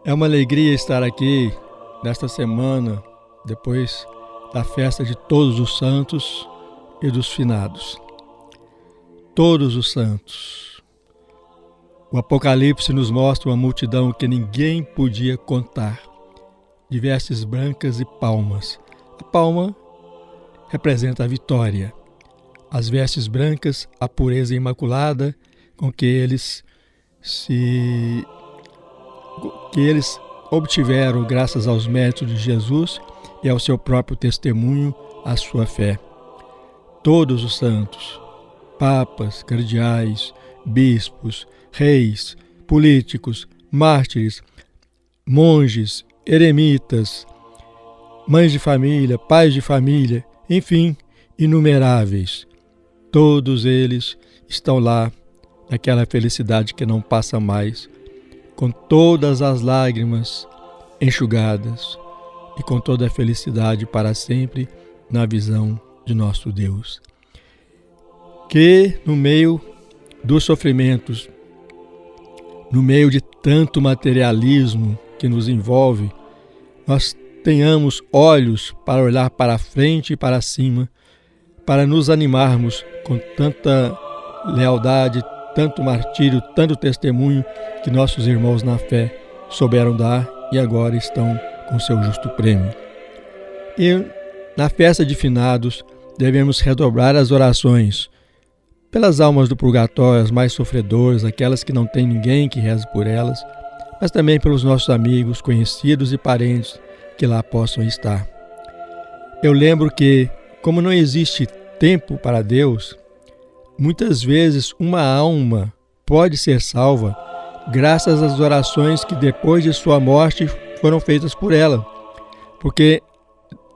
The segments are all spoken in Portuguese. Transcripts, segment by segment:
É uma alegria estar aqui nesta semana, depois da festa de Todos os Santos e dos Finados. Todos os Santos. O Apocalipse nos mostra uma multidão que ninguém podia contar, de vestes brancas e palmas. A palma representa a vitória. As vestes brancas, a pureza imaculada com que eles obtiveram graças aos méritos de Jesus e ao seu próprio testemunho, à sua fé. Todos os santos, papas, cardeais, bispos, reis, políticos, mártires, monges, eremitas, mães de família, pais de família, enfim, inumeráveis. Todos eles estão lá naquela felicidade que não passa mais, com todas as lágrimas enxugadas e com toda a felicidade para sempre na visão de nosso Deus. Que no meio dos sofrimentos, no meio de tanto materialismo que nos envolve, nós tenhamos olhos para olhar para frente e para cima, para nos animarmos com tanta lealdade, tanto martírio, tanto testemunho que nossos irmãos na fé souberam dar e agora estão com seu justo prêmio. E na festa de finados devemos redobrar as orações pelas almas do purgatório, as mais sofredoras, aquelas que não têm ninguém que reze por elas, mas também pelos nossos amigos, conhecidos e parentes que lá possam estar. Eu lembro que, como não existe tempo para Deus, muitas vezes uma alma pode ser salva graças às orações que depois de sua morte foram feitas por ela. Porque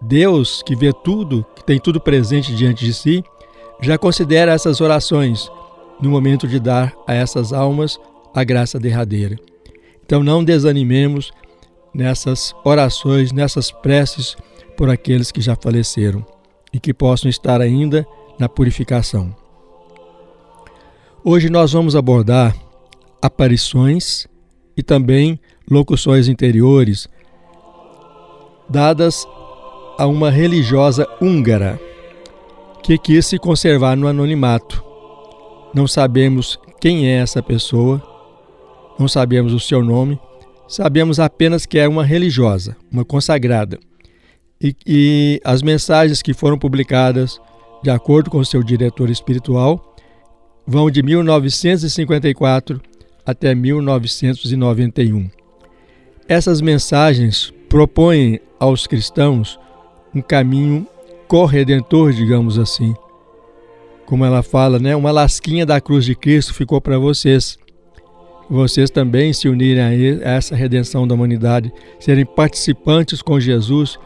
Deus, que vê tudo, que tem tudo presente diante de si, já considera essas orações no momento de dar a essas almas a graça derradeira. Então não desanimemos nessas orações, nessas preces por aqueles que já faleceram e que possam estar ainda na purificação. Hoje nós vamos abordar aparições e também locuções interiores dadas a uma religiosa húngara que quis se conservar no anonimato. Não sabemos quem é essa pessoa, não sabemos o seu nome, sabemos apenas que é uma religiosa, uma consagrada. E as mensagens que foram publicadas, de acordo com o seu diretor espiritual, vão de 1954 até 1991. Essas mensagens propõem aos cristãos um caminho corredentor, digamos assim. Como ela fala, né? Uma lasquinha da cruz de Cristo ficou para vocês. Vocês também se unirem a essa redenção da humanidade, serem participantes com Jesus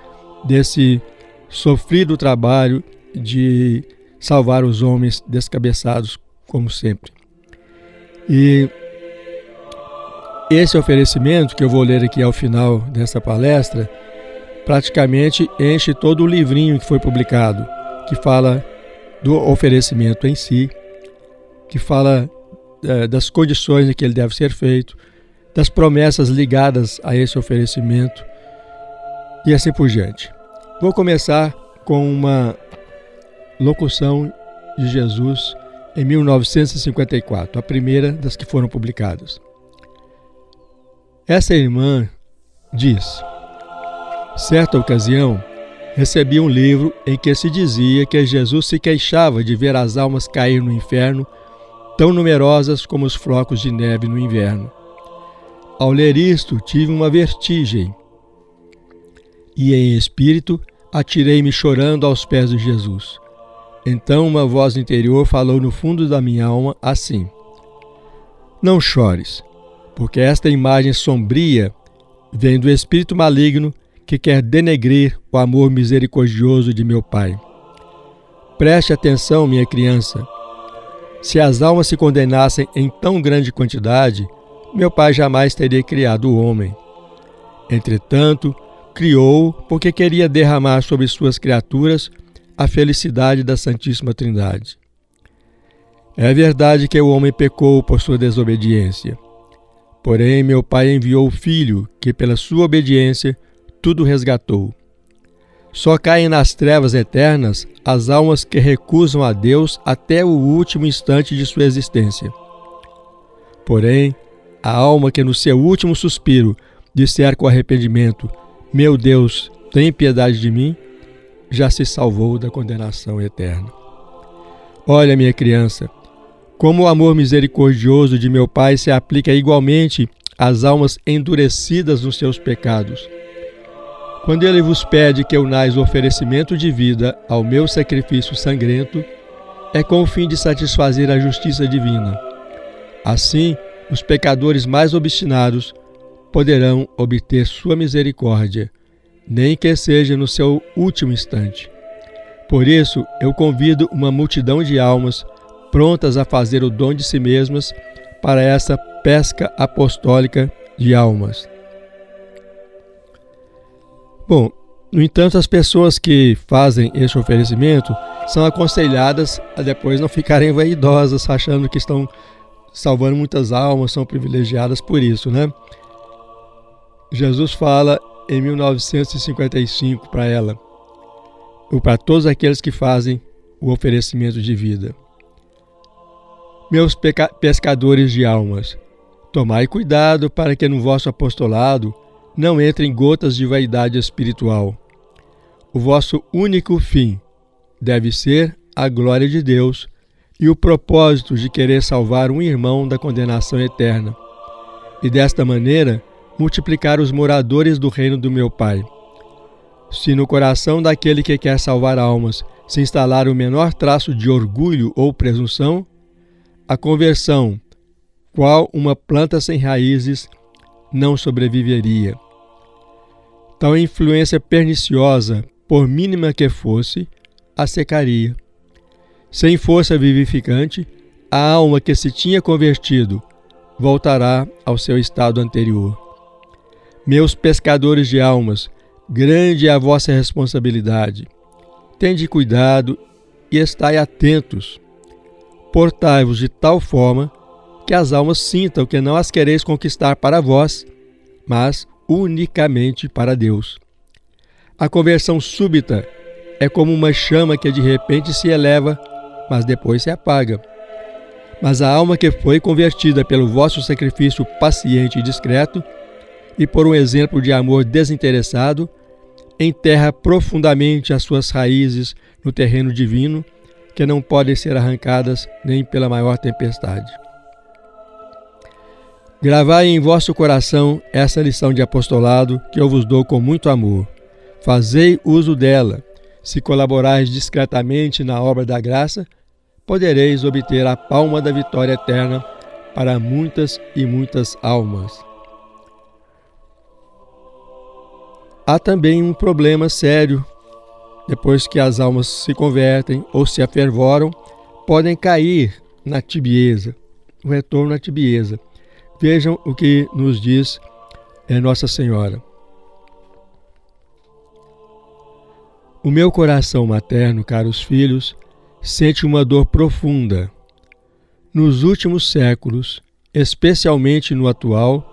desse sofrido trabalho de salvar os homens descabeçados, como sempre. E esse oferecimento, que eu vou ler aqui ao final dessa palestra, praticamente enche todo o livrinho que foi publicado, que fala do oferecimento em si, que fala das condições em que ele deve ser feito, das promessas ligadas a esse oferecimento e assim por diante. Vou começar com uma locução de Jesus em 1954, a primeira das que foram publicadas. Essa irmã diz: certa ocasião, recebi um livro em que se dizia que Jesus se queixava de ver as almas cair no inferno, tão numerosas como os flocos de neve no inverno. Ao ler isto, tive uma vertigem e, em espírito, atirei-me chorando aos pés de Jesus. Então uma voz interior falou no fundo da minha alma assim: não chores, porque esta imagem sombria vem do espírito maligno que quer denegrir o amor misericordioso de meu Pai. Preste atenção, minha criança. Se as almas se condenassem em tão grande quantidade, meu Pai jamais teria criado o homem. Entretanto, criou-o porque queria derramar sobre suas criaturas a felicidade da Santíssima Trindade. É verdade que o homem pecou por sua desobediência. Porém, meu Pai enviou o Filho, que pela sua obediência tudo resgatou. Só caem nas trevas eternas as almas que recusam a Deus até o último instante de sua existência. Porém, a alma que no seu último suspiro disser com arrependimento: meu Deus, tem piedade de mim, já se salvou da condenação eterna. Olha, minha criança, como o amor misericordioso de meu Pai se aplica igualmente às almas endurecidas nos seus pecados. Quando Ele vos pede que unais o oferecimento de vida ao meu sacrifício sangrento, é com o fim de satisfazer a justiça divina. Assim, os pecadores mais obstinados poderão obter sua misericórdia, nem que seja no seu último instante. Por isso, eu convido uma multidão de almas prontas a fazer o dom de si mesmas para essa pesca apostólica de almas. Bom, no entanto, as pessoas que fazem este oferecimento são aconselhadas a depois não ficarem vaidosas, achando que estão salvando muitas almas, são privilegiadas por isso, né? Jesus fala em 1955 para ela, ou para todos aqueles que fazem o oferecimento de vida: meus pescadores de almas, tomai cuidado para que no vosso apostolado não entrem gotas de vaidade espiritual. O vosso único fim deve ser a glória de Deus e o propósito de querer salvar um irmão da condenação eterna, e desta maneira multiplicar os moradores do reino do meu Pai. Se no coração daquele que quer salvar almas se instalar o menor traço de orgulho ou presunção, a conversão, qual uma planta sem raízes, não sobreviveria. Tal influência perniciosa, por mínima que fosse, a secaria. Sem força vivificante, a alma que se tinha convertido voltará ao seu estado anterior. Meus pescadores de almas, grande é a vossa responsabilidade. Tende cuidado e estai atentos. Portai-vos de tal forma que as almas sintam que não as quereis conquistar para vós, mas unicamente para Deus. A conversão súbita é como uma chama que de repente se eleva, mas depois se apaga. Mas a alma que foi convertida pelo vosso sacrifício paciente e discreto, e por um exemplo de amor desinteressado, enterra profundamente as suas raízes no terreno divino, que não podem ser arrancadas nem pela maior tempestade. Gravai em vosso coração essa lição de apostolado que eu vos dou com muito amor. Fazei uso dela. Se colaborais discretamente na obra da graça, podereis obter a palma da vitória eterna para muitas e muitas almas. Há também um problema sério. Depois que as almas se convertem ou se afervoram, podem cair na tibieza, o retorno à tibieza. Vejam o que nos diz Nossa Senhora. O meu coração materno, caros filhos, sente uma dor profunda. Nos últimos séculos, especialmente no atual,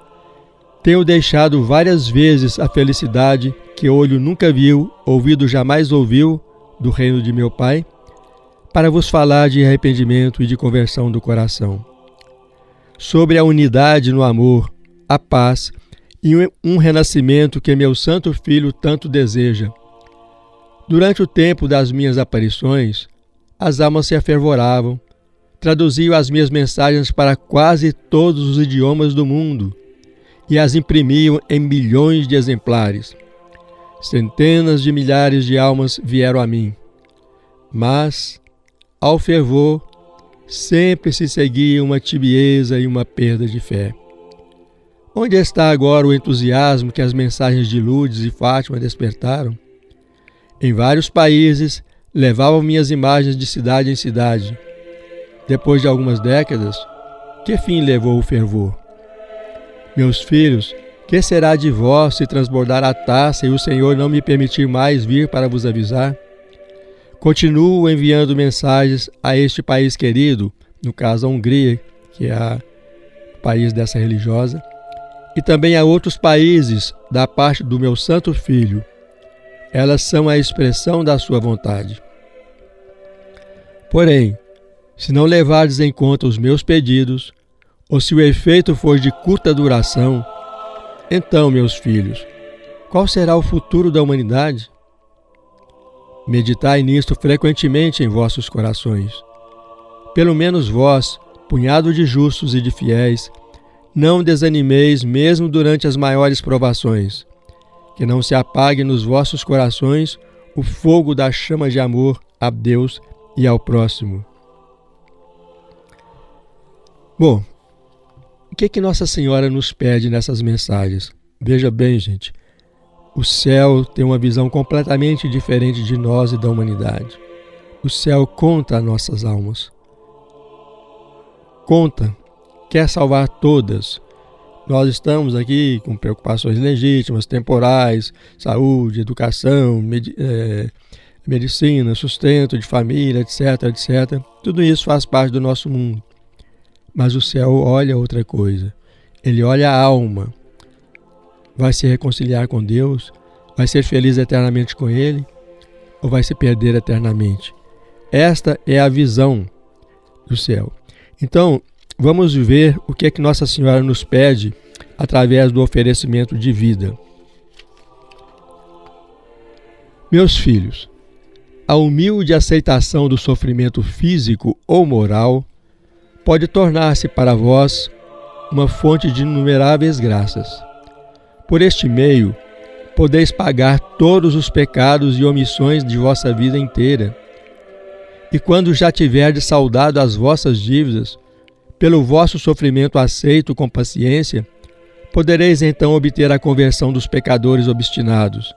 tenho deixado várias vezes a felicidade que olho nunca viu, ouvido jamais ouviu, do reino de meu Pai, para vos falar de arrependimento e de conversão do coração. Sobre a unidade no amor, a paz e um renascimento que meu Santo Filho tanto deseja. Durante o tempo das minhas aparições, as almas se afervoravam, traduziam as minhas mensagens para quase todos os idiomas do mundo e as imprimiam em milhões de exemplares. Centenas de milhares de almas vieram a mim, mas, ao fervor, sempre se seguia uma tibieza e uma perda de fé. Onde está agora o entusiasmo que as mensagens de Lourdes e Fátima despertaram? Em vários países, levavam minhas imagens de cidade em cidade. Depois de algumas décadas, que fim levou o fervor? Meus filhos, que será de vós se transbordar a taça e o Senhor não me permitir mais vir para vos avisar? Continuo enviando mensagens a este país querido, no caso a Hungria, que é o país dessa religiosa, e também a outros países da parte do meu Santo Filho. Elas são a expressão da sua vontade. Porém, se não levardes em conta os meus pedidos, ou se o efeito for de curta duração, então, meus filhos, qual será o futuro da humanidade? Meditai nisto frequentemente em vossos corações. Pelo menos vós, punhado de justos e de fiéis, não desanimeis mesmo durante as maiores provações, que não se apague nos vossos corações o fogo da chama de amor a Deus e ao próximo. Bom, o que Nossa Senhora nos pede nessas mensagens? Veja bem, gente, o céu tem uma visão completamente diferente de nós e da humanidade. O céu conta as nossas almas. Conta, quer salvar todas. Nós estamos aqui com preocupações legítimas, temporais, saúde, educação, medicina, sustento de família, etc, etc. Tudo isso faz parte do nosso mundo. Mas o céu olha outra coisa. Ele olha a alma. Vai se reconciliar com Deus? Vai ser feliz eternamente com Ele? Ou vai se perder eternamente? Esta é a visão do céu. Então, vamos ver o que Nossa Senhora nos pede através do oferecimento de vida. Meus filhos, a humilde aceitação do sofrimento físico ou moral pode tornar-se para vós uma fonte de inumeráveis graças. Por este meio, podeis pagar todos os pecados e omissões de vossa vida inteira. E quando já tiverdes saldado as vossas dívidas, pelo vosso sofrimento aceito com paciência, podereis então obter a conversão dos pecadores obstinados,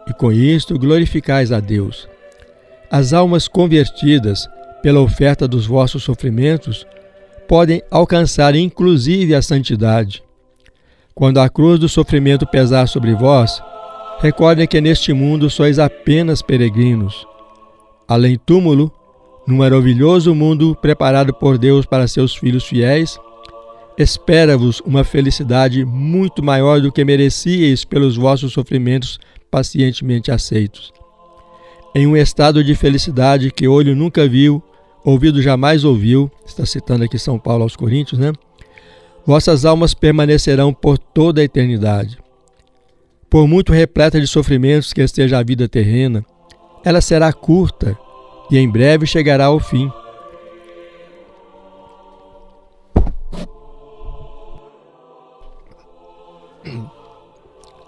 e com isto glorificais a Deus. As almas convertidas pela oferta dos vossos sofrimentos podem alcançar inclusive a santidade. Quando a cruz do sofrimento pesar sobre vós, recordem que neste mundo sois apenas peregrinos. Além túmulo, num maravilhoso mundo preparado por Deus para seus filhos fiéis, espera-vos uma felicidade muito maior do que merecíeis pelos vossos sofrimentos pacientemente aceitos. Em um estado de felicidade que olho nunca viu, ouvido jamais ouviu, está citando aqui São Paulo aos Coríntios, né? Vossas almas permanecerão por toda a eternidade. Por muito repleta de sofrimentos que esteja a vida terrena, ela será curta e em breve chegará ao fim.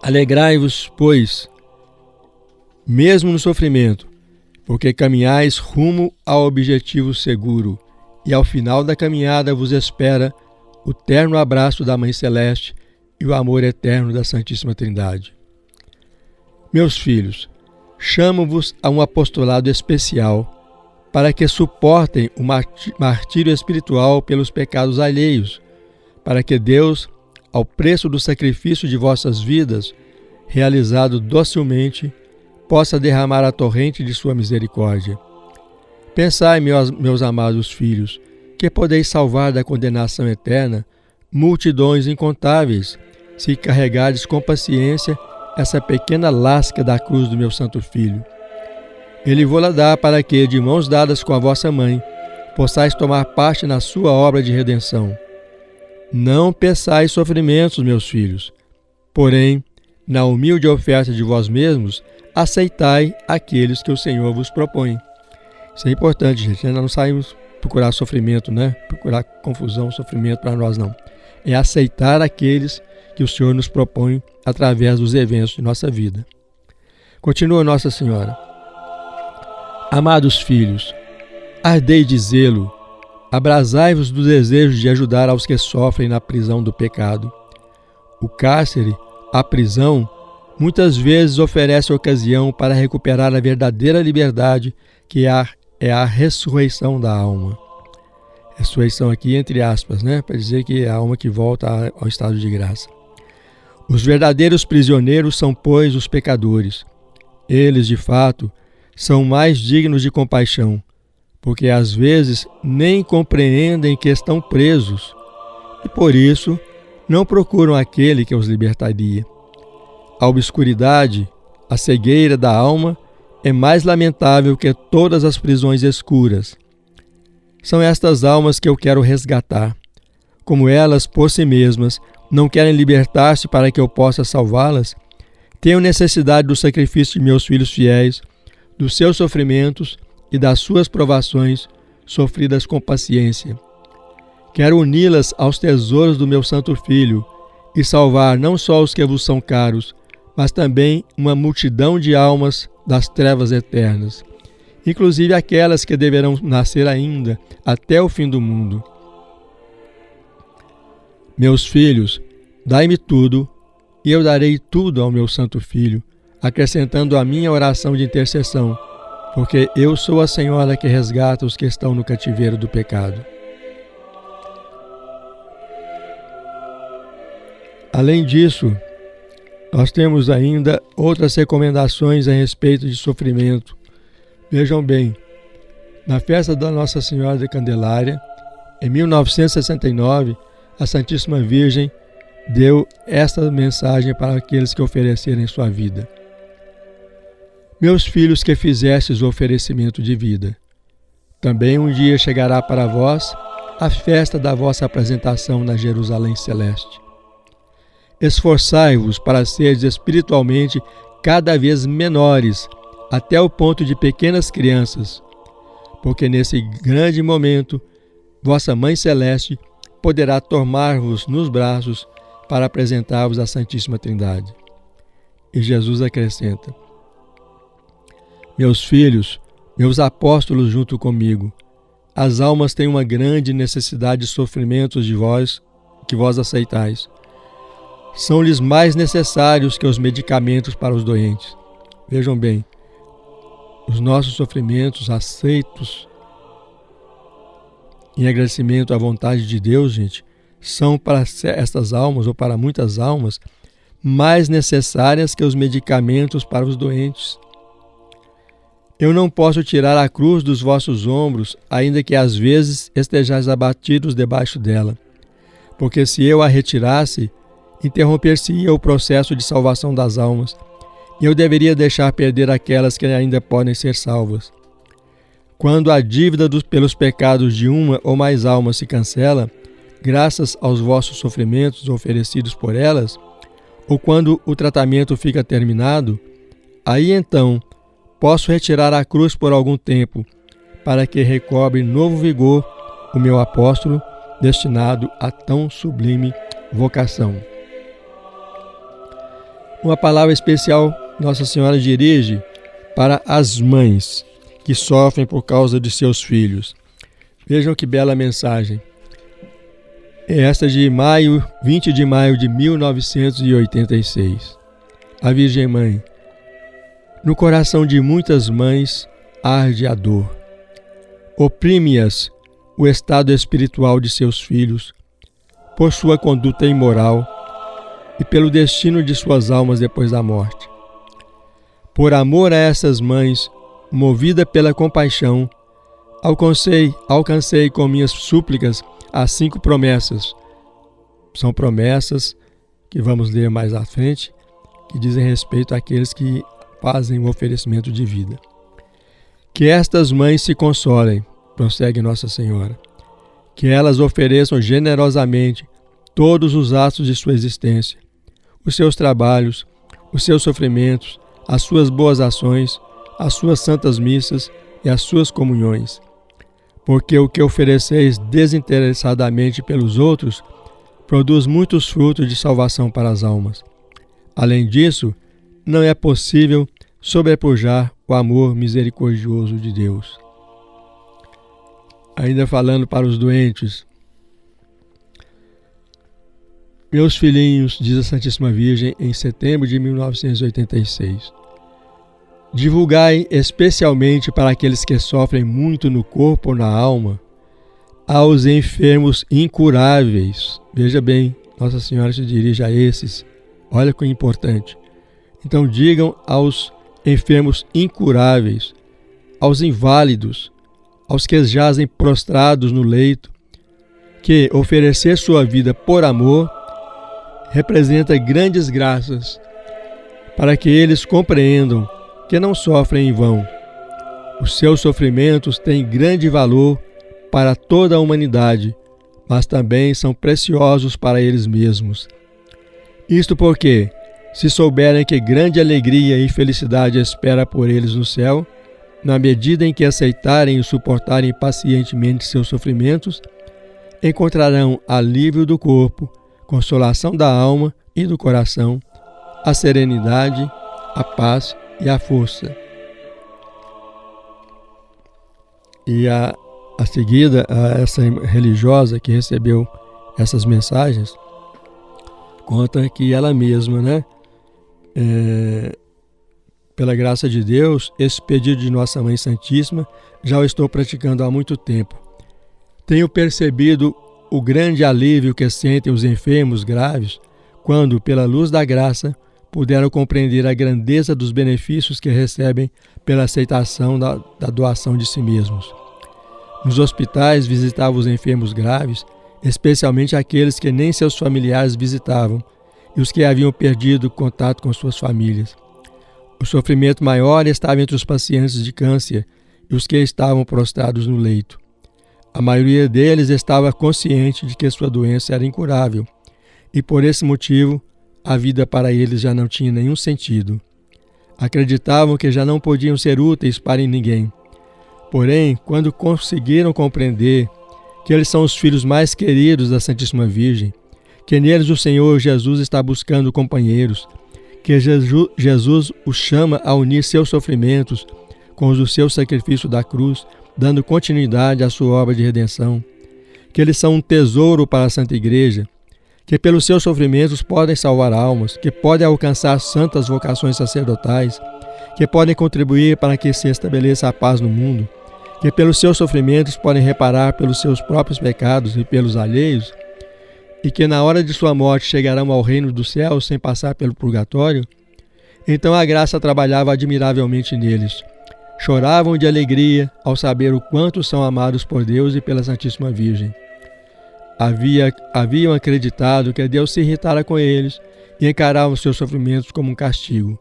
Alegrai-vos, pois, mesmo no sofrimento, porque caminhais rumo ao objetivo seguro, e ao final da caminhada vos espera o terno abraço da Mãe Celeste e o amor eterno da Santíssima Trindade. Meus filhos, chamo-vos a um apostolado especial para que suportem o martírio espiritual pelos pecados alheios, para que Deus, ao preço do sacrifício de vossas vidas, realizado docilmente, possa derramar a torrente de sua misericórdia. Pensai, meus amados filhos, que podeis salvar da condenação eterna multidões incontáveis, se carregardes com paciência essa pequena lasca da cruz do meu Santo Filho. Ele vô-la dá para que, de mãos dadas com a vossa mãe, possais tomar parte na sua obra de redenção. Não peçais sofrimentos, meus filhos, porém, na humilde oferta de vós mesmos, aceitai aqueles que o Senhor vos propõe. Isso é importante, gente. Nós não saímos procurar sofrimento, né? Procurar confusão, sofrimento para nós, não. É aceitar aqueles que o Senhor nos propõe através dos eventos de nossa vida. Continua Nossa Senhora. Amados filhos, ardei de zelo, abrasai-vos do desejo de ajudar aos que sofrem na prisão do pecado. O cárcere, a prisão, muitas vezes oferece ocasião para recuperar a verdadeira liberdade que é a ressurreição da alma. Ressurreição aqui entre aspas, né? Para dizer que é a alma que volta ao estado de graça. Os verdadeiros prisioneiros são, pois, os pecadores. Eles, de fato, são mais dignos de compaixão, porque às vezes nem compreendem que estão presos e, por isso, não procuram aquele que os libertaria. A obscuridade, a cegueira da alma, é mais lamentável que todas as prisões escuras. São estas almas que eu quero resgatar. Como elas, por si mesmas, não querem libertar-se para que eu possa salvá-las, tenho necessidade do sacrifício de meus filhos fiéis, dos seus sofrimentos e das suas provações sofridas com paciência. Quero uni-las aos tesouros do meu Santo Filho e salvar não só os que vos são caros, mas também uma multidão de almas das trevas eternas, inclusive aquelas que deverão nascer ainda até o fim do mundo. Meus filhos, dai-me tudo, e eu darei tudo ao meu Santo Filho, acrescentando a minha oração de intercessão, porque eu sou a Senhora que resgata os que estão no cativeiro do pecado. Além disso, nós temos ainda outras recomendações a respeito de sofrimento. Vejam bem, na festa da Nossa Senhora da Candelária, em 1969, a Santíssima Virgem deu esta mensagem para aqueles que oferecerem sua vida. Meus filhos que fizestes o oferecimento de vida, também um dia chegará para vós a festa da vossa apresentação na Jerusalém Celeste. Esforçai-vos para seres espiritualmente cada vez menores, até o ponto de pequenas crianças, porque nesse grande momento, vossa Mãe Celeste poderá tomar-vos nos braços para apresentar-vos à Santíssima Trindade. E Jesus acrescenta: meus filhos, meus apóstolos junto comigo, as almas têm uma grande necessidade de sofrimentos de vós, que vós aceitais. São-lhes mais necessários que os medicamentos para os doentes. Vejam bem, os nossos sofrimentos aceitos em agradecimento à vontade de Deus, gente, são para estas almas, ou para muitas almas, mais necessárias que os medicamentos para os doentes. Eu não posso tirar a cruz dos vossos ombros, ainda que às vezes estejais abatidos debaixo dela, porque se eu a retirasse, interromper-se-ia o processo de salvação das almas, e eu deveria deixar perder aquelas que ainda podem ser salvas. Quando a dívida pelos pecados de uma ou mais almas se cancela, graças aos vossos sofrimentos oferecidos por elas, ou quando o tratamento fica terminado, aí então posso retirar a cruz por algum tempo, para que recobre novo vigor o meu apóstolo destinado a tão sublime vocação. Uma palavra especial Nossa Senhora dirige para as mães que sofrem por causa de seus filhos. Vejam que bela mensagem. É esta de 20 de maio de 1986. A Virgem Mãe. No coração de muitas mães arde a dor. Oprime-as o estado espiritual de seus filhos, por sua conduta imoral e pelo destino de suas almas depois da morte. Por amor a essas mães, movida pela compaixão, alcancei com minhas súplicas as 5 promessas. São promessas que vamos ler mais à frente, que dizem respeito àqueles que fazem o oferecimento de vida. Que estas mães se consolem, prossegue Nossa Senhora, que elas ofereçam generosamente todos os atos de sua existência, os seus trabalhos, os seus sofrimentos, as suas boas ações, as suas santas missas e as suas comunhões. Porque o que ofereceis desinteressadamente pelos outros produz muitos frutos de salvação para as almas. Além disso, não é possível sobrepujar o amor misericordioso de Deus. Ainda falando para os doentes, meus filhinhos, diz a Santíssima Virgem em setembro de 1986, divulgai especialmente para aqueles que sofrem muito no corpo ou na alma, aos enfermos incuráveis. Veja bem, Nossa Senhora se dirige a esses. Olha que importante. Então digam aos enfermos incuráveis, aos inválidos, aos que jazem prostrados no leito, que oferecer sua vida por amor representa grandes graças para que eles compreendam que não sofrem em vão. Os seus sofrimentos têm grande valor para toda a humanidade, mas também são preciosos para eles mesmos. Isto porque, se souberem que grande alegria e felicidade espera por eles no céu, na medida em que aceitarem e suportarem pacientemente seus sofrimentos, encontrarão alívio do corpo, consolação da alma e do coração, a serenidade, a paz e a força. E a seguida, essa religiosa que recebeu essas mensagens, conta que ela mesma, pela graça de Deus, esse pedido de Nossa Mãe Santíssima já o estou praticando há muito tempo. Tenho percebido o grande alívio que sentem os enfermos graves quando, pela luz da graça, puderam compreender a grandeza dos benefícios que recebem pela aceitação da doação de si mesmos. Nos hospitais visitava os enfermos graves, especialmente aqueles que nem seus familiares visitavam e os que haviam perdido contato com suas famílias. O sofrimento maior estava entre os pacientes de câncer e os que estavam prostrados no leito. A maioria deles estava consciente de que sua doença era incurável e, por esse motivo, a vida para eles já não tinha nenhum sentido. Acreditavam que já não podiam ser úteis para ninguém. Porém, quando conseguiram compreender que eles são os filhos mais queridos da Santíssima Virgem, que neles o Senhor Jesus está buscando companheiros, que Jesus os chama a unir seus sofrimentos com os do seu sacrifício da cruz, dando continuidade à sua obra de redenção, que eles são um tesouro para a Santa Igreja, que pelos seus sofrimentos podem salvar almas, que podem alcançar santas vocações sacerdotais, que podem contribuir para que se estabeleça a paz no mundo, que pelos seus sofrimentos podem reparar pelos seus próprios pecados e pelos alheios, e que na hora de sua morte chegarão ao reino dos céus sem passar pelo purgatório, então a graça trabalhava admiravelmente neles. Choravam de alegria ao saber o quanto são amados por Deus e pela Santíssima Virgem. Haviam acreditado que Deus se irritara com eles e encaravam seus sofrimentos como um castigo.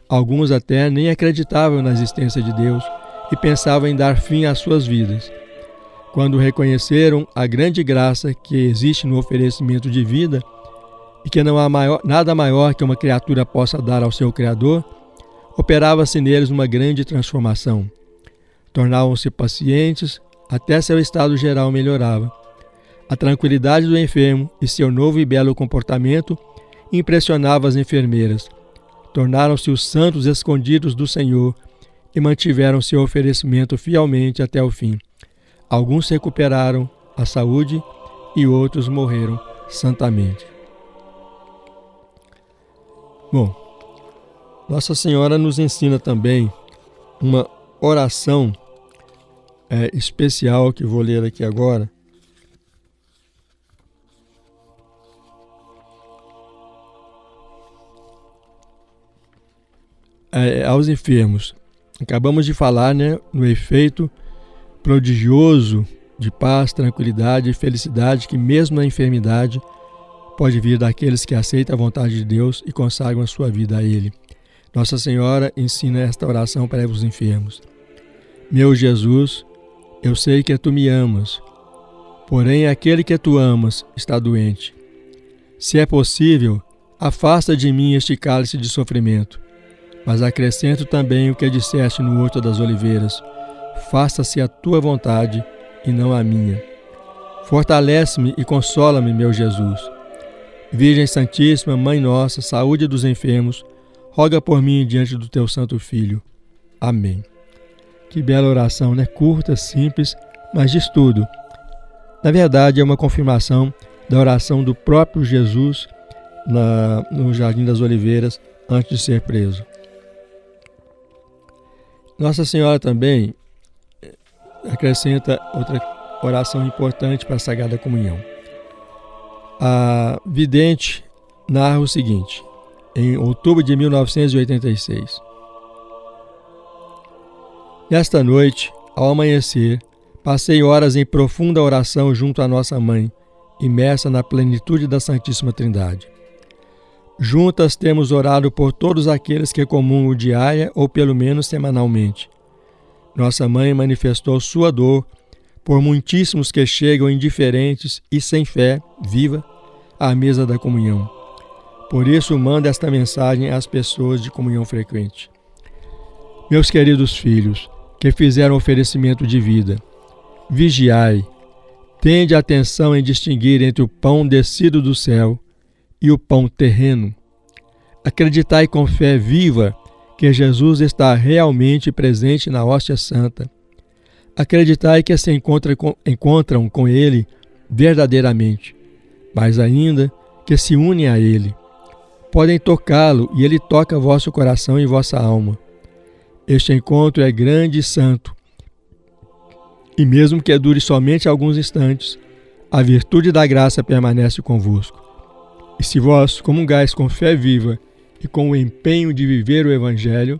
Alguns até nem acreditavam na existência de Deus e pensavam em dar fim às suas vidas. Quando reconheceram a grande graça que existe no oferecimento de vida e que não há nada maior que uma criatura possa dar ao seu Criador, operava-se neles uma grande transformação. Tornavam-se pacientes, até seu estado geral melhorava. A tranquilidade do enfermo e seu novo e belo comportamento impressionava as enfermeiras. Tornaram-se os santos escondidos do Senhor e mantiveram seu oferecimento fielmente até o fim. Alguns recuperaram a saúde e outros morreram santamente. Bom, Nossa Senhora nos ensina também uma oração especial que vou ler aqui agora. Aos enfermos. Acabamos de falar, no efeito prodigioso de paz, tranquilidade e felicidade que mesmo na enfermidade pode vir daqueles que aceitam a vontade de Deus e consagram a sua vida a Ele. Nossa Senhora ensina esta oração para os enfermos. Meu Jesus, eu sei que tu me amas, porém aquele que tu amas está doente. Se é possível, afasta de mim este cálice de sofrimento, mas acrescento também o que disseste no Horto das Oliveiras: faça-se a tua vontade e não a minha. Fortalece-me e consola-me, meu Jesus. Virgem Santíssima, Mãe Nossa, saúde dos enfermos, roga por mim diante do teu Santo Filho. Amém. Que bela oração, Curta, simples, mas diz tudo. Na verdade, é uma confirmação da oração do próprio Jesus no Jardim das Oliveiras, antes de ser preso. Nossa Senhora também acrescenta outra oração importante para a Sagrada Comunhão. A vidente narra o seguinte, em outubro de 1986. Nesta noite, ao amanhecer, passei horas em profunda oração junto à Nossa Mãe, imersa na plenitude da Santíssima Trindade. Juntas temos orado por todos aqueles que comungam diária ou pelo menos semanalmente. Nossa mãe manifestou sua dor por muitíssimos que chegam indiferentes e sem fé viva à mesa da comunhão. Por isso, manda esta mensagem às pessoas de comunhão frequente. Meus queridos filhos, que fizeram oferecimento de vida, vigiai, tende atenção em distinguir entre o pão descido do céu e o pão terreno. Acreditai com fé viva que Jesus está realmente presente na hóstia santa. Acreditai que se encontram com Ele verdadeiramente, mas ainda que se unem a Ele. Podem tocá-lo e Ele toca vosso coração e vossa alma. Este encontro é grande e santo, e mesmo que dure somente alguns instantes, a virtude da graça permanece convosco. E se vós comungais com fé viva e com o empenho de viver o Evangelho,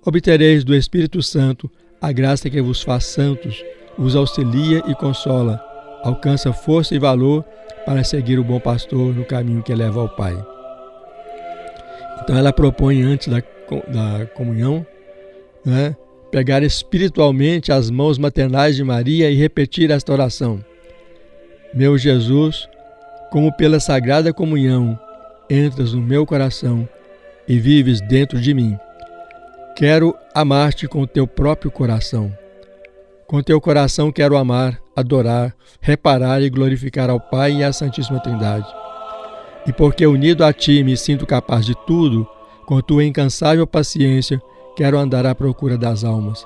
obtereis do Espírito Santo a graça que vos faz santos, vos auxilia e consola, alcança força e valor para seguir o bom pastor no caminho que leva ao Pai. Então ela propõe antes da comunhão, pegar espiritualmente as mãos maternais de Maria e repetir esta oração. Meu Jesus, como pela sagrada comunhão entras no meu coração e vives dentro de mim, quero amar-te com o teu próprio coração. Com teu coração quero amar, adorar, reparar e glorificar ao Pai e à Santíssima Trindade. E porque unido a ti me sinto capaz de tudo, com tua incansável paciência, quero andar à procura das almas.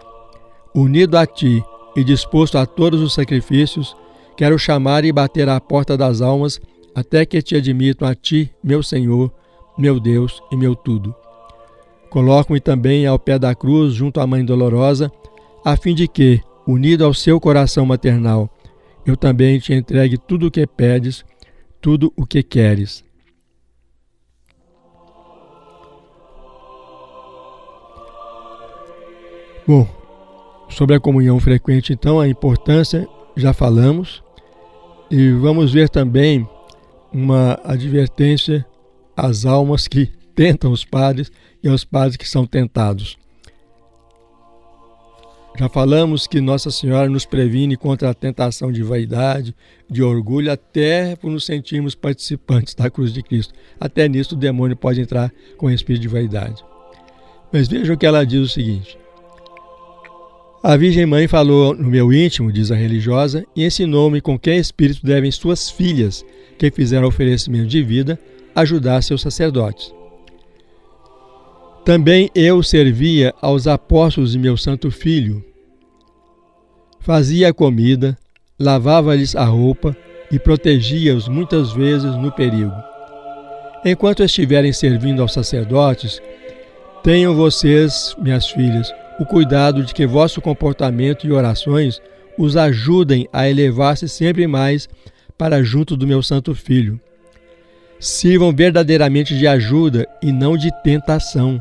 Unido a ti e disposto a todos os sacrifícios, quero chamar e bater à porta das almas, até que te admitam a ti, meu Senhor, meu Deus e meu tudo. Coloco-me também ao pé da cruz, junto à Mãe Dolorosa, a fim de que, unido ao seu coração maternal, eu também te entregue tudo o que pedes, tudo o que queres. Bom, sobre a comunhão frequente, então, a importância, já falamos, e vamos ver também uma advertência às almas que tentam os padres e aos padres que são tentados. Já falamos que Nossa Senhora nos previne contra a tentação de vaidade, de orgulho, até por nos sentirmos participantes da cruz de Cristo. Até nisso o demônio pode entrar com o espírito de vaidade. Mas vejam que ela diz o seguinte: a Virgem Mãe falou no meu íntimo, diz a religiosa, e ensinou-me com que espírito devem suas filhas, que fizeram oferecimento de vida, ajudar seus sacerdotes. Também eu servia aos apóstolos de meu Santo Filho. Fazia a comida, lavava-lhes a roupa e protegia-os muitas vezes no perigo. Enquanto estiverem servindo aos sacerdotes, tenham vocês, minhas filhas, o cuidado de que vosso comportamento e orações os ajudem a elevar-se sempre mais para junto do meu Santo Filho. Sirvam verdadeiramente de ajuda e não de tentação.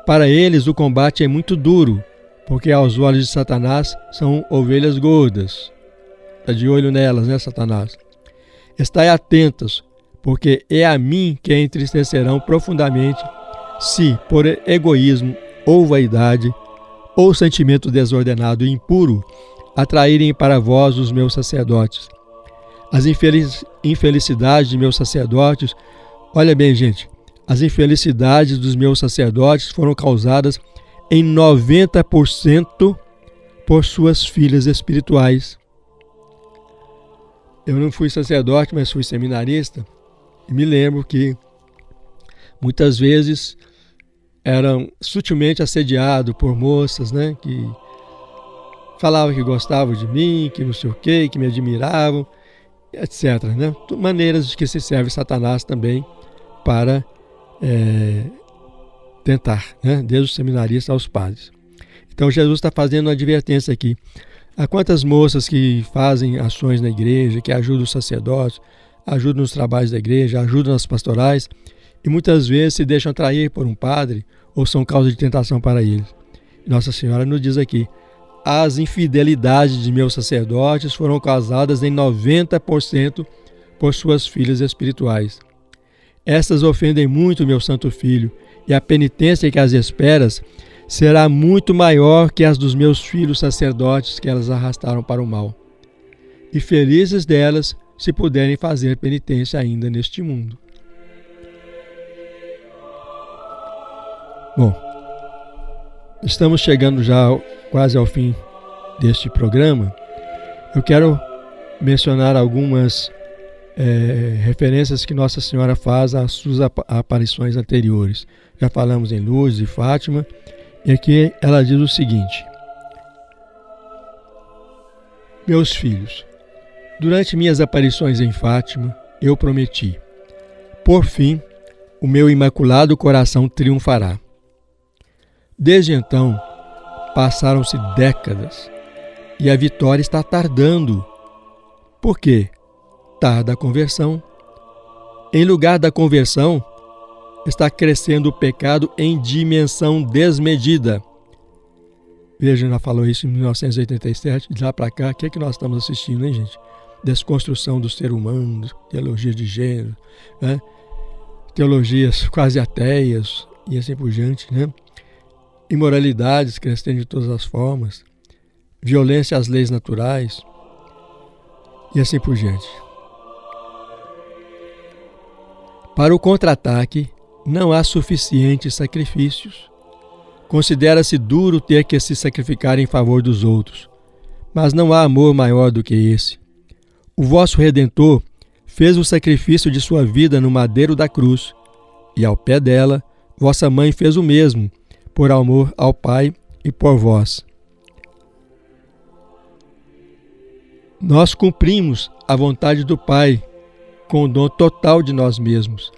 Para eles o combate é muito duro, porque aos olhos de Satanás são ovelhas gordas. Está de olho nelas, né, Satanás? Estai atentos, porque é a mim que entristecerão profundamente, se, por egoísmo ou vaidade, ou sentimento desordenado e impuro, atraírem para vós os meus sacerdotes. As infelicidades de meus sacerdotes, olha bem, gente, as infelicidades dos meus sacerdotes foram causadas em 90% por suas filhas espirituais. Eu não fui sacerdote, mas fui seminarista, e me lembro que muitas vezes eram sutilmente assediados por moças, né, que falavam que gostavam de mim, que não sei o quê, que me admiravam, etc. Né? Maneiras de que se serve Satanás também para tentar, né? Desde os seminaristas aos padres. Então Jesus está fazendo uma advertência aqui. Há quantas moças que fazem ações na igreja, que ajudam os sacerdotes, ajudam nos trabalhos da igreja, ajudam nas pastorais, e muitas vezes se deixam atrair por um padre ou são causa de tentação para eles. Nossa Senhora nos diz aqui: as infidelidades de meus sacerdotes foram causadas em 90% por suas filhas espirituais. Estas ofendem muito meu santo filho, e a penitência que as esperas será muito maior que as dos meus filhos sacerdotes que elas arrastaram para o mal. E felizes delas se puderem fazer penitência ainda neste mundo. Bom, estamos chegando já quase ao fim deste programa. Eu quero mencionar algumas referências que Nossa Senhora faz às suas aparições anteriores. Já falamos em Lourdes e Fátima, e aqui ela diz o seguinte: meus filhos, durante minhas aparições em Fátima, eu prometi: por fim, o meu imaculado coração triunfará. Desde então, passaram-se décadas e a vitória está tardando. Por quê? Tarda a conversão. Em lugar da conversão, está crescendo o pecado em dimensão desmedida. Veja, ela falou isso em 1987, de lá para cá, o que é que nós estamos assistindo, hein, gente? Desconstrução do ser humano, teologia de gênero, né? Teologias quase ateias e assim por diante, né? Imoralidades crescendo de todas as formas, violência às leis naturais e assim por diante. Para o contra-ataque, não há suficientes sacrifícios. Considera-se duro ter que se sacrificar em favor dos outros, mas não há amor maior do que esse. O vosso Redentor fez o sacrifício de sua vida no madeiro da cruz, e ao pé dela, vossa mãe fez o mesmo, por amor ao Pai e por vós. Nós cumprimos a vontade do Pai com o dom total de nós mesmos.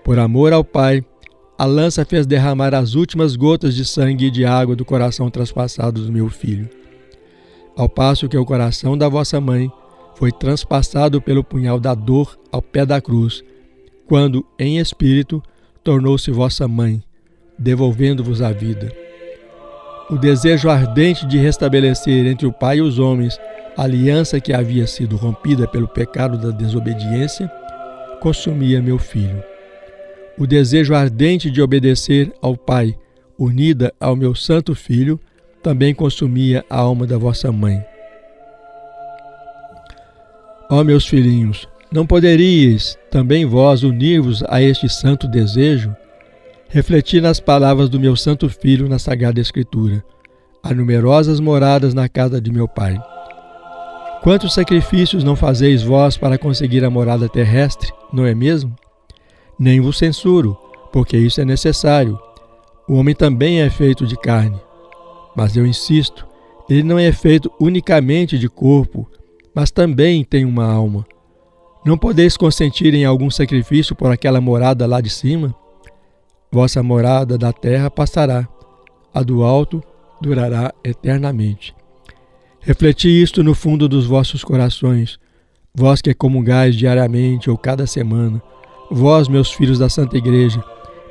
Por amor ao Pai, a lança fez derramar as últimas gotas de sangue e de água do coração traspassado do meu filho, ao passo que o coração da vossa mãe foi transpassado pelo punhal da dor ao pé da cruz, quando, em espírito, tornou-se vossa mãe, devolvendo-vos a vida. O desejo ardente de restabelecer entre o Pai e os homens a aliança que havia sido rompida pelo pecado da desobediência consumia meu filho. O desejo ardente de obedecer ao Pai, unida ao meu santo Filho, também consumia a alma da vossa mãe. Ó meus filhinhos, não poderíeis também vós unir-vos a este santo desejo? Refleti nas palavras do meu santo Filho na Sagrada Escritura: há numerosas moradas na casa de meu Pai. Quantos sacrifícios não fazeis vós para conseguir a morada terrestre, não é mesmo? Nem vos censuro, porque isso é necessário. O homem também é feito de carne. Mas eu insisto, ele não é feito unicamente de corpo, mas também tem uma alma. Não podeis consentir em algum sacrifício por aquela morada lá de cima? Vossa morada da terra passará, a do alto durará eternamente. Refleti isto no fundo dos vossos corações, vós que comungais diariamente ou cada semana, vós, meus filhos da Santa Igreja,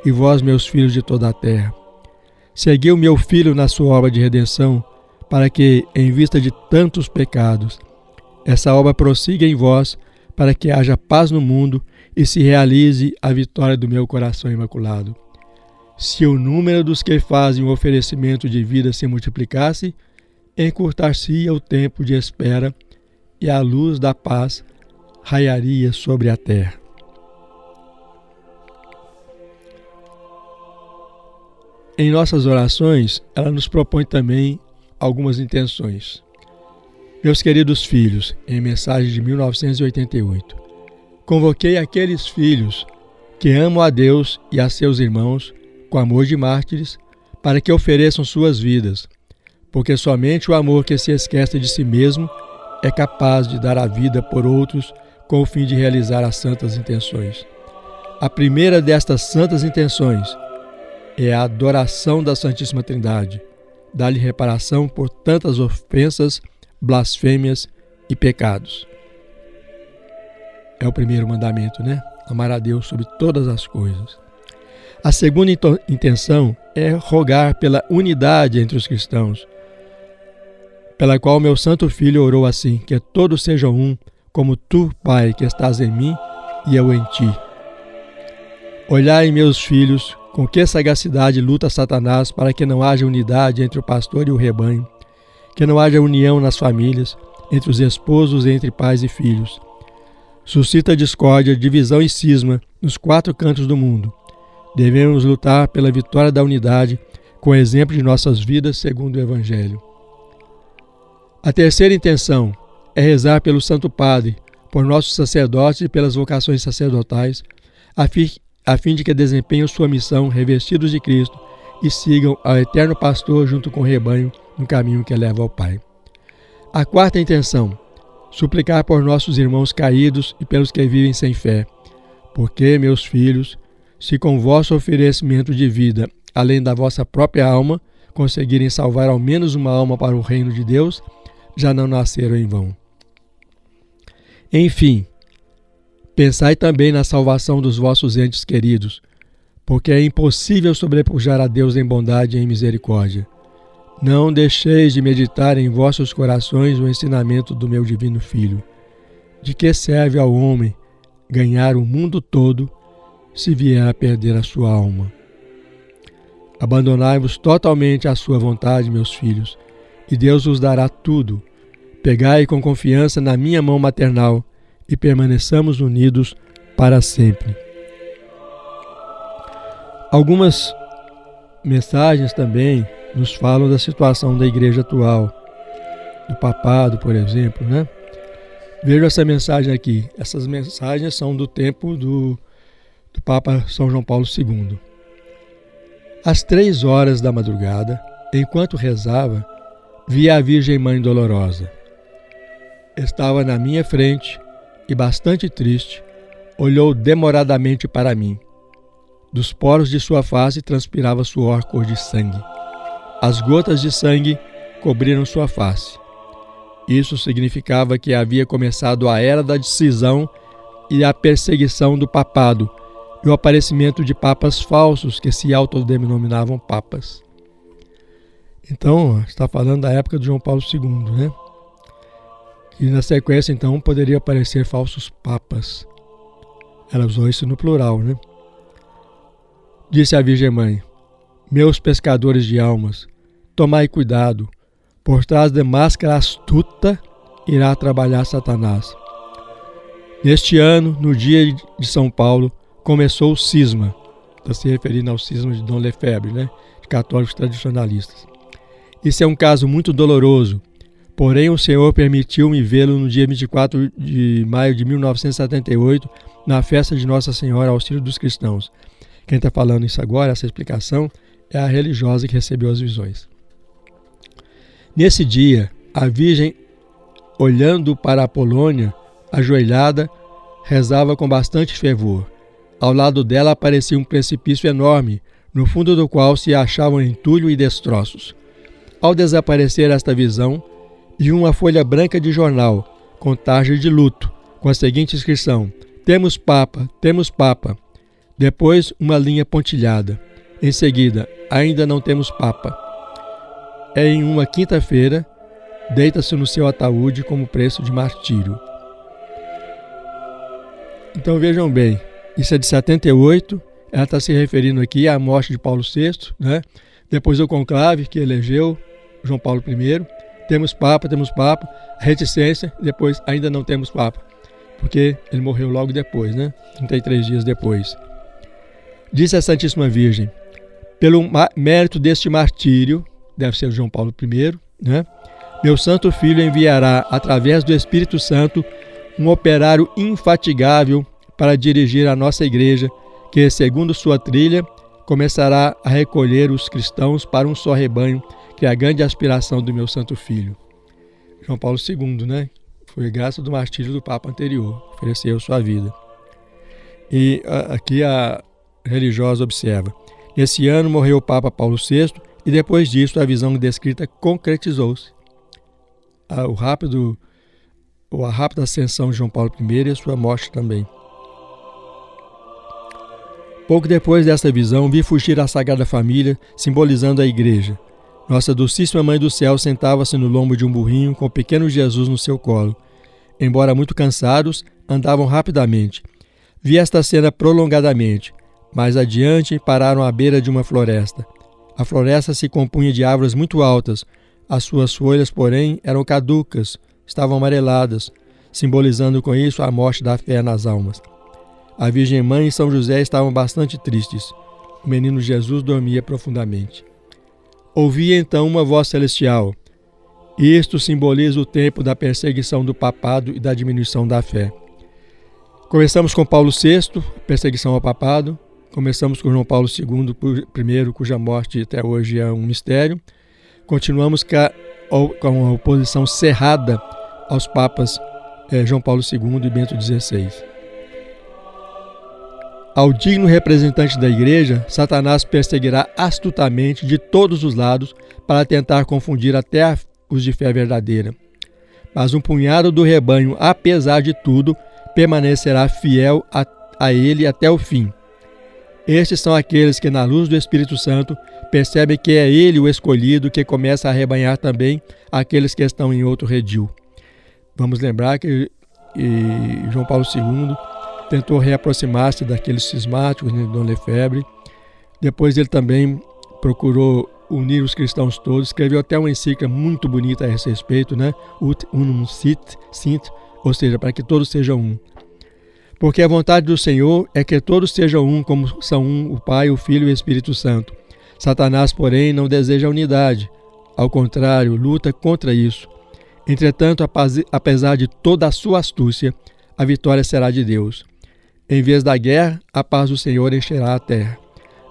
e vós, meus filhos de toda a terra. Segui o meu Filho na sua obra de redenção, para que, em vista de tantos pecados, essa obra prossiga em vós, para que haja paz no mundo e se realize a vitória do meu coração imaculado. Se o número dos que fazem o oferecimento de vida se multiplicasse, encurtar-se-ia o tempo de espera e a luz da paz raiaria sobre a terra. Em nossas orações, ela nos propõe também algumas intenções. Meus queridos filhos, em mensagem de 1988, convoquei aqueles filhos que amam a Deus e a seus irmãos com amor de mártires para que ofereçam suas vidas, porque somente o amor que se esquece de si mesmo é capaz de dar a vida por outros com o fim de realizar as santas intenções. A primeira destas santas intenções é a adoração da Santíssima Trindade, dar-lhe reparação por tantas ofensas, blasfêmias e pecados. É o primeiro mandamento, né? Amar a Deus sobre todas as coisas. A segunda intenção é rogar pela unidade entre os cristãos, pela qual meu santo Filho orou assim: que todos sejam um, como tu, Pai, que estás em mim e eu em ti. Olhai, meus filhos, com que sagacidade luta Satanás para que não haja unidade entre o pastor e o rebanho, que não haja união nas famílias, entre os esposos e entre pais e filhos. Suscita discórdia, divisão e cisma nos 4 cantos do mundo. Devemos lutar pela vitória da unidade, com o exemplo de nossas vidas segundo o Evangelho. A terceira intenção é rezar pelo Santo Padre, por nossos sacerdotes e pelas vocações sacerdotais, a fim de que desempenhem sua missão revestidos de Cristo e sigam ao eterno pastor junto com o rebanho no caminho que leva ao Pai. A quarta intenção, suplicar por nossos irmãos caídos e pelos que vivem sem fé, porque, meus filhos, se com vosso oferecimento de vida, além da vossa própria alma, conseguirem salvar ao menos uma alma para o reino de Deus, já não nasceram em vão. Enfim, pensai também na salvação dos vossos entes queridos, porque é impossível sobrepujar a Deus em bondade e em misericórdia. Não deixeis de meditar em vossos corações o ensinamento do meu divino Filho. De que serve ao homem ganhar o mundo todo se vier a perder a sua alma? Abandonai-vos totalmente à sua vontade, meus filhos, e Deus vos dará tudo. Pegai com confiança na minha mão maternal e permaneçamos unidos para sempre. Algumas mensagens também nos falam da situação da igreja atual, do papado, por exemplo, né? Veja essa mensagem aqui. Essas mensagens são do tempo do Papa São João Paulo II. Às 3 horas da madrugada, enquanto rezava, vi a Virgem Mãe Dolorosa. Estava na minha frente e, bastante triste, olhou demoradamente para mim. Dos poros de sua face transpirava suor cor de sangue. As gotas de sangue cobriram sua face. Isso significava que havia começado a era da decisão e a perseguição do papado e o aparecimento de papas falsos que se autodenominavam papas. Então, está falando da época de João Paulo II, né? E na sequência, então, poderia aparecer falsos papas. Ela usou isso no plural, né? Disse a Virgem Mãe: meus pescadores de almas, tomai cuidado, por trás de máscara astuta irá trabalhar Satanás. Neste ano, no dia de São Paulo, começou o cisma. Está se referindo ao cisma de Dom Lefebvre, né? De católicos tradicionalistas. Isso é um caso muito doloroso, porém o Senhor permitiu-me vê-lo no dia 24 de maio de 1978, na festa de Nossa Senhora Auxílio dos Cristãos. Quem está falando isso agora, essa explicação, é a religiosa que recebeu as visões. Nesse dia, a Virgem, olhando para a Polônia, ajoelhada, rezava com bastante fervor. Ao lado dela aparecia um precipício enorme, no fundo do qual se achavam entulho e destroços. Ao desaparecer esta visão, vi uma folha branca de jornal, com tarja de luto, com a seguinte inscrição: temos Papa, temos Papa. Depois, uma linha pontilhada. Em seguida, ainda não temos Papa. É em uma quinta-feira, deita-se no seu ataúde como preço de martírio. Então vejam bem, isso é de 78, ela está se referindo aqui à morte de Paulo VI, né? Depois do conclave que elegeu João Paulo I, temos Papa, a reticência, depois ainda não temos Papa, porque ele morreu logo depois, né? 33 dias depois. Disse a Santíssima Virgem: pelo mérito deste martírio, deve ser João Paulo I, né? Meu Santo Filho enviará, através do Espírito Santo, um operário infatigável para dirigir a nossa igreja, que, segundo sua trilha, começará a recolher os cristãos para um só rebanho, que é a grande aspiração do meu Santo Filho. João Paulo II, né? Foi graça do martírio do Papa anterior, ofereceu sua vida. E aqui a religiosa observa: nesse ano morreu o Papa Paulo VI e depois disso a visão descrita concretizou-se. A rápida ascensão de João Paulo I e a sua morte também. Pouco depois desta visão, vi fugir a Sagrada Família, simbolizando a Igreja. Nossa Dulcíssima Mãe do Céu sentava-se no lombo de um burrinho com o pequeno Jesus no seu colo. Embora muito cansados, andavam rapidamente. Vi esta cena prolongadamente. Mais adiante, pararam à beira de uma floresta. A floresta se compunha de árvores muito altas. As suas folhas, porém, eram caducas, estavam amareladas, simbolizando com isso a morte da fé nas almas. A Virgem Mãe e São José estavam bastante tristes. O menino Jesus dormia profundamente. Ouvi então uma voz celestial. Isto simboliza o tempo da perseguição do papado e da diminuição da fé. Começamos com Paulo VI, perseguição ao papado. Começamos com João Paulo II, primeiro, cuja morte até hoje é um mistério. Continuamos com a oposição cerrada aos papas João Paulo II e Bento XVI. Ao digno representante da Igreja, Satanás perseguirá astutamente de todos os lados para tentar confundir até os de fé verdadeira. Mas um punhado do rebanho, apesar de tudo, permanecerá fiel a ele até o fim. Estes são aqueles que, na luz do Espírito Santo, percebem que é ele o escolhido que começa a arrebanhar também aqueles que estão em outro redil. Vamos lembrar que João Paulo II tentou reaproximar-se daqueles cismáticos, né, Dom Lefebvre. Depois ele também procurou unir os cristãos todos, escreveu até uma encíclica muito bonita a esse respeito, né? Ut unum sint, ou seja, para que todos sejam um. Porque a vontade do Senhor é que todos sejam um, como são um o Pai, o Filho e o Espírito Santo. Satanás, porém, não deseja a unidade. Ao contrário, luta contra isso. Entretanto, apesar de toda a sua astúcia, a vitória será de Deus. Em vez da guerra, a paz do Senhor encherá a terra.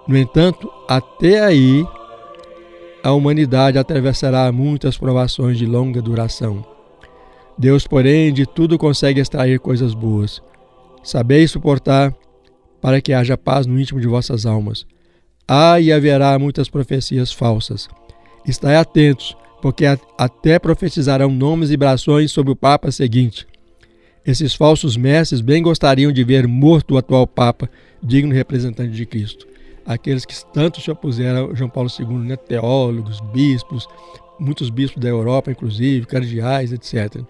No entanto, até aí, a humanidade atravessará muitas provações de longa duração. Deus, porém, de tudo consegue extrair coisas boas. Sabeis suportar, para que haja paz no íntimo de vossas almas. E haverá muitas profecias falsas. Estai atentos, porque até profetizarão nomes e brações sobre o Papa seguinte. Esses falsos mestres bem gostariam de ver morto o atual Papa, digno representante de Cristo. Aqueles que tanto se opuseram a João Paulo II, né? Teólogos, bispos, muitos bispos da Europa, inclusive, cardeais, etc.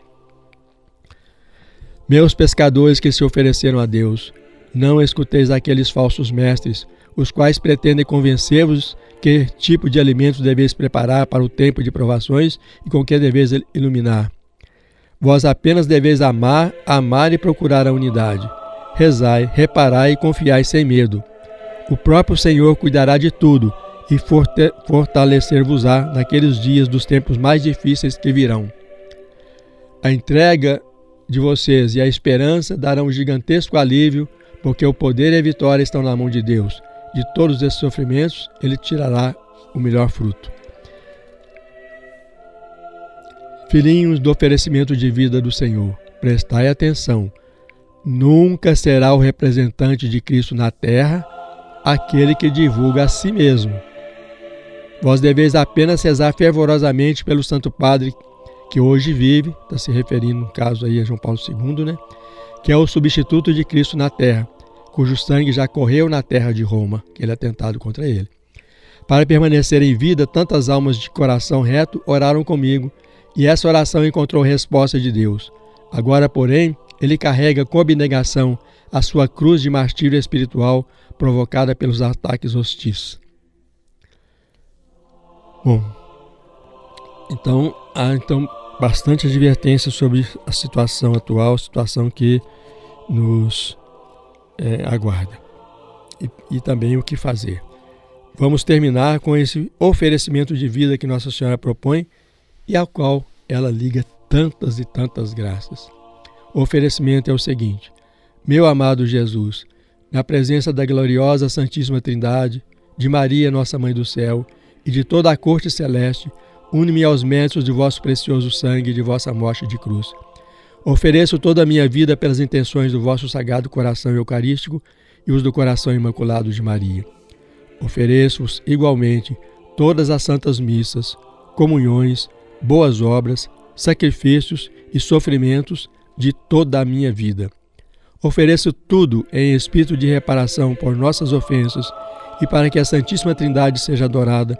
Meus pescadores que se ofereceram a Deus, não escuteis aqueles falsos mestres, os quais pretendem convencer-vos que tipo de alimentos deveis preparar para o tempo de provações e com que deveis iluminar. Vós apenas deveis amar e procurar a unidade. Rezai, reparai e confiai sem medo. O próprio Senhor cuidará de tudo e fortalecer-vos-á naqueles dias dos tempos mais difíceis que virão. A entrega de vocês e a esperança darão um gigantesco alívio, porque o poder e a vitória estão na mão de Deus. De todos esses sofrimentos, Ele tirará o melhor fruto. Filhinhos do oferecimento de vida do Senhor, prestai atenção. Nunca será o representante de Cristo na terra aquele que divulga a si mesmo. Vós deveis apenas rezar fervorosamente pelo Santo Padre que hoje vive, está se referindo no caso aí a João Paulo II, né? Que é o substituto de Cristo na terra, cujo sangue já correu na terra de Roma, que ele é atentado contra ele. Para permanecer em vida, tantas almas de coração reto oraram comigo, e essa oração encontrou resposta de Deus. Agora, porém, ele carrega com abnegação a sua cruz de martírio espiritual provocada pelos ataques hostis. Bom, então há bastante advertência sobre a situação atual, situação que nos aguarda e também o que fazer. Vamos terminar com esse oferecimento de vida que Nossa Senhora propõe e ao qual ela liga tantas e tantas graças. O oferecimento é o seguinte: meu amado Jesus, na presença da gloriosa Santíssima Trindade, de Maria, nossa Mãe do Céu, e de toda a corte celeste, une-me aos méritos de vosso precioso sangue e de vossa morte de cruz. Ofereço toda a minha vida pelas intenções do vosso sagrado coração eucarístico e os do coração imaculado de Maria. Ofereço-vos igualmente todas as santas missas, comunhões, boas obras, sacrifícios e sofrimentos de toda a minha vida. Ofereço tudo em espírito de reparação por nossas ofensas e para que a Santíssima Trindade seja adorada,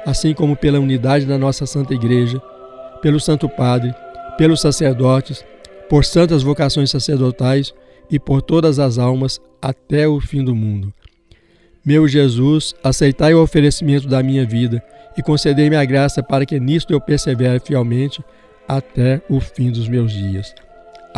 assim como pela unidade da nossa Santa Igreja, pelo Santo Padre, pelos sacerdotes, por santas vocações sacerdotais e por todas as almas até o fim do mundo. Meu Jesus, aceitai o oferecimento da minha vida e concedei-me a graça para que nisto eu persevere fielmente até o fim dos meus dias.